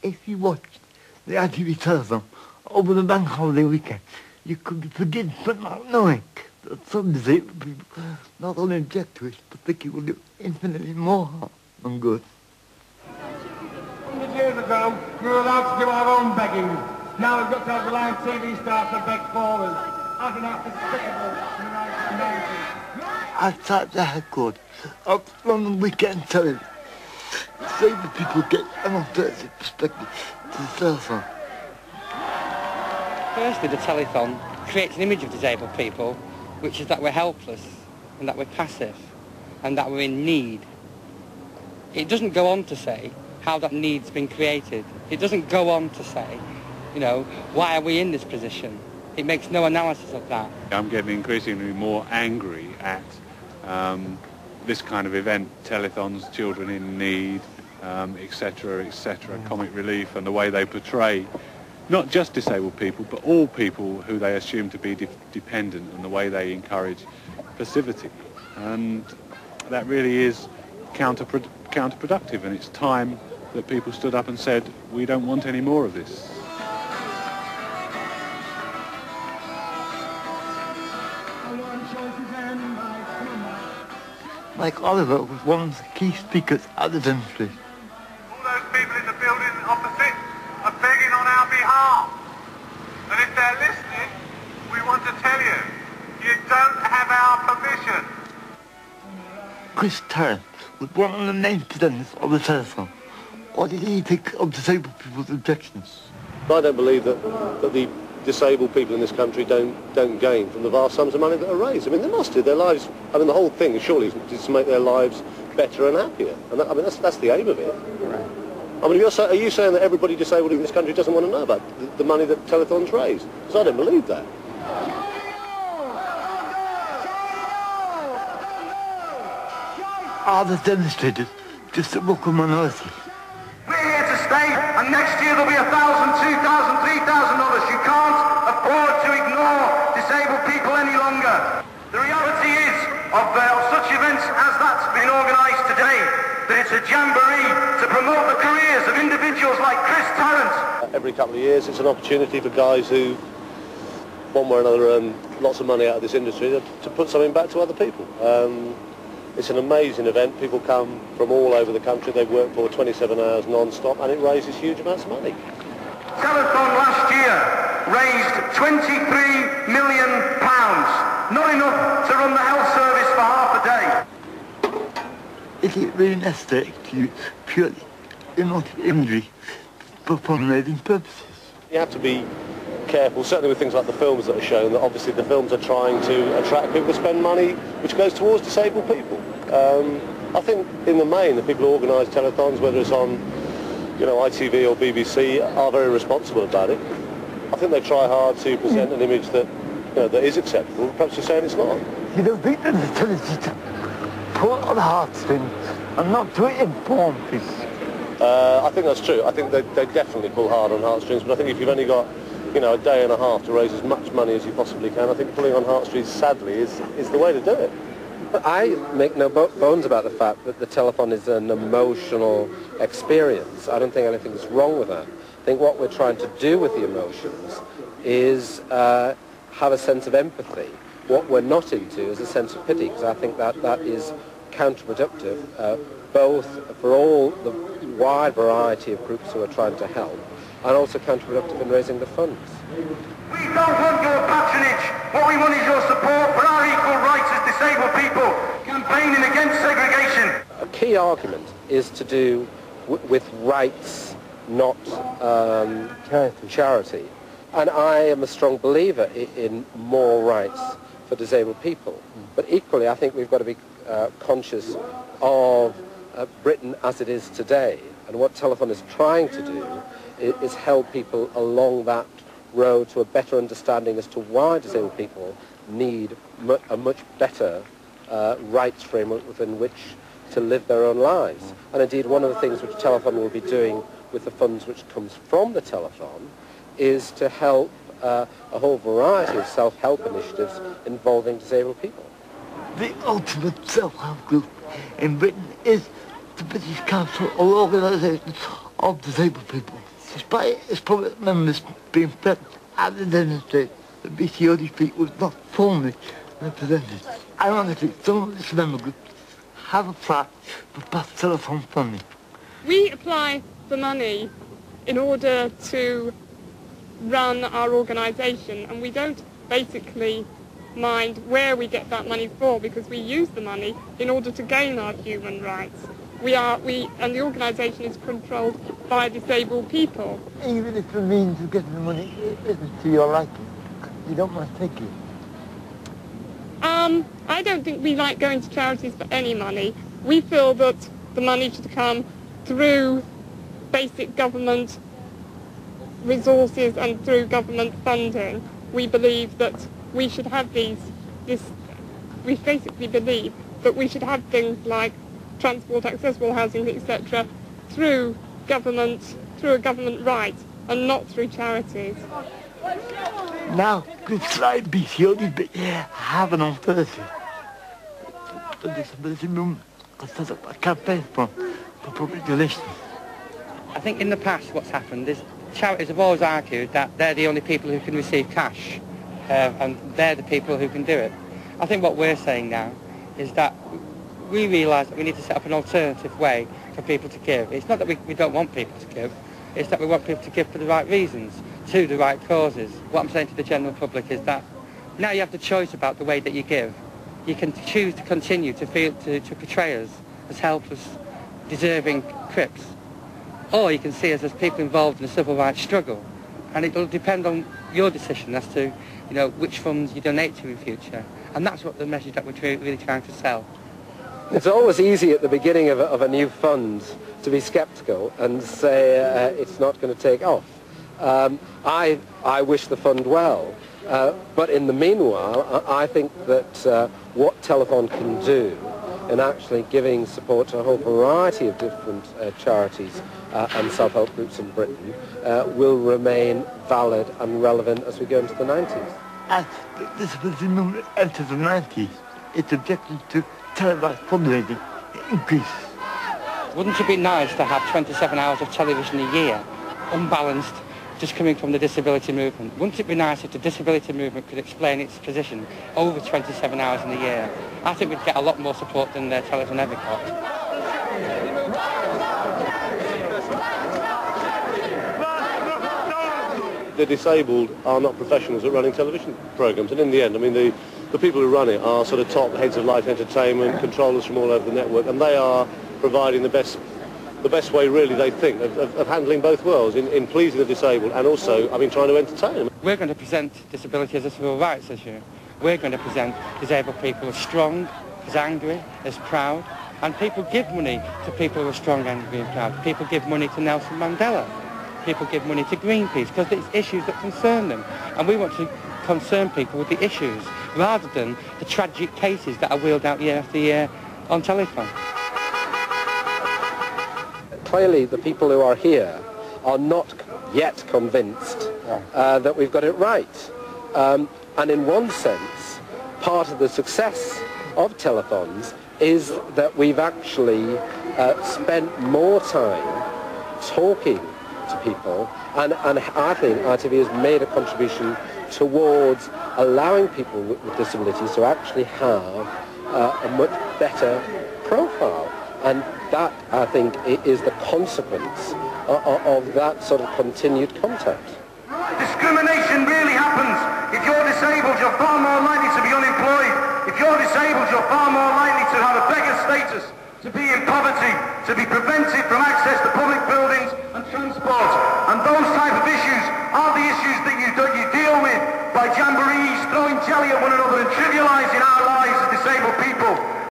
If you watched the ITV telethon over the bank holiday weekend, you could be forgiven for not knowing that some disabled people not only object to it, but think it will do infinitely more harm than good. 100 years ago, we were allowed to do our own begging. Now we've got to have the live TV stars to beg for us. I think that's despicable in the 1990s. Outside the High Court of London Weekend Television, disabled people get an alternative perspective to the telethon. Firstly, the telethon creates an image of disabled people, which is that we're helpless and that we're passive and that we're in need. It doesn't go on to say how that need's been created. It doesn't go on to say, you know, why are we in this position? It makes no analysis of that. I'm getting increasingly more angry at this kind of event, telethons, children in need, etc., comic relief, and the way they portray not just disabled people, but all people who they assume to be dependent, and the way they encourage passivity. And that really is counterproductive, and it's time that people stood up and said, we don't want any more of this. Mike Oliver was one of the key speakers at the demonstration. All those people in the building opposite are begging on our behalf. And if they're listening, we want to tell you, you don't have our permission. Chris Tarrant was one of the main presenters of the telethon. What did he think of disabled people's objections? I don't believe that the disabled people in this country don't gain from the vast sums of money that are raised. I mean, they must do. Their lives, I mean, the whole thing surely is to make their lives better and happier. And that, I mean, that's the aim of it. Right. I mean, are you saying that everybody disabled in this country doesn't want to know about the money that telethons raise? Because I don't believe that. Are the demonstrators just a vocal minority? We're here to stay, and next year there'll be $1,000, $2,000, $3,000. You can't afford to ignore disabled people any longer. The reality is, of such events as that's been organised today, that it's a jamboree to promote the careers of individuals like Chris Tarrant. Every couple of years it's an opportunity for guys who, one way or another, earn lots of money out of this industry to put something back to other people. It's an amazing event. People come from all over the country. They work for 27 hours non-stop, and it raises huge amounts of money. Telethon last year raised £23 million. Not enough to run the health service for half a day. Is it really necessary to use purely emotive imagery for fundraising purposes? You have to be careful, certainly with things like the films that are shown, that obviously the films are trying to attract people to spend money which goes towards disabled people. I think in the main the people who organise telethons, whether it's on ITV or BBC, are very responsible about it. I think they try hard to present an image that that is acceptable. Perhaps you're saying it's not. You don't think that the tendency to pull on the heartstrings and not to inform people? I think that's true. I think they definitely pull hard on heartstrings, but I think if you've only got a day and a half to raise as much money as you possibly can, I think pulling on heartstrings, sadly, is the way to do it. I make no bones about the fact that the telethon is an emotional experience. I don't think anything's wrong with that. I think what we're trying to do with the emotions is have a sense of empathy. What we're not into is a sense of pity, because I think that is counterproductive, both for all the wide variety of groups who are trying to help, and also counterproductive in raising the funds. We don't want your patronage. What we want is your support for our equal rights as disabled people, campaigning against segregation. A key argument is to do with rights, not charity. And I am a strong believer in more rights for disabled people. But equally, I think we've got to be conscious of Britain as it is today. And what Telethon is trying to do is help people along that road to a better understanding as to why disabled people need a much better rights framework within which to live their own lives. And indeed, one of the things which Telethon will be doing with the funds which comes from the Telethon is to help a whole variety of self-help initiatives involving disabled people. The ultimate self-help group in Britain is the British Council of Organisations of disabled people. Despite its public members being present at the demonstration, the BCOD people was not formally represented. Ironically, some of its member groups have applied for past telephone funding. We apply for money in order to run our organisation, and we don't basically mind where we get that money for, because we use the money in order to gain our human rights. And the organisation is controlled by disabled people. Even if the means of getting the money isn't to your liking, you don't mind taking it? I don't think we like going to charities for any money. We feel that the money should come through basic government resources and through government funding. We believe that we should have we basically believe that we should have things like transport, accessible housing, etc. through a government right, and not through charities. Now, groups like BCOD have an Thursday. The disability movement has set up a campaign for public relations. I think in the past what's happened is charities have always argued that they're the only people who can receive cash, and they're the people who can do it. I think what we're saying now is that we realise that we need to set up an alternative way for people to give. It's not that we don't want people to give, it's that we want people to give for the right reasons, to the right causes. What I'm saying to the general public is that now you have the choice about the way that you give. You can choose to continue to portray us as helpless, deserving crips, or you can see us as people involved in the civil rights struggle. And it will depend on your decision as to, which funds you donate to in future. And that's what the message that we're really trying to sell. It's always easy at the beginning of a new fund to be sceptical and say it's not going to take off. I wish the fund well, but in the meanwhile, I think that what Telethon can do in actually giving support to a whole variety of different charities and self-help groups in Britain will remain valid and relevant as we go into the 90s. As the disability movement enters the 90s, its objective to televised fundraising increases. Wouldn't it be nice to have 27 hours of television a year, unbalanced, just coming from the disability movement? Wouldn't it be nice if the disability movement could explain its position over 27 hours in a year? I think we'd get a lot more support than television ever got. The disabled are not professionals at running television programmes, and in the end, I mean, the people who run it are sort of top heads of life entertainment, controllers from all over the network, and they are providing the best way, really, they think, of handling both worlds, in pleasing the disabled and also, I mean, trying to entertain them. We're going to present disability as a civil rights issue. We're going to present disabled people as strong, as angry, as proud, and people give money to people who are strong, angry and proud. People give money to Nelson Mandela. People give money to Greenpeace because it's issues that concern them. And we want to concern people with the issues rather than the tragic cases that are wheeled out year after year on telephone. Clearly, the people who are here are not yet convinced that we've got it right. And in one sense, part of the success of telethons is that we've actually spent more time talking to people, and I think ITV has made a contribution towards allowing people with disabilities to actually have a much better profile. And that, I think, is the consequence of that sort of continued contact. Discrimination really happens. If you're disabled, you're far more likely to be unemployed. If you're disabled, you're far more likely to have a beggar status, to be in poverty, to be prevented from access to public buildings,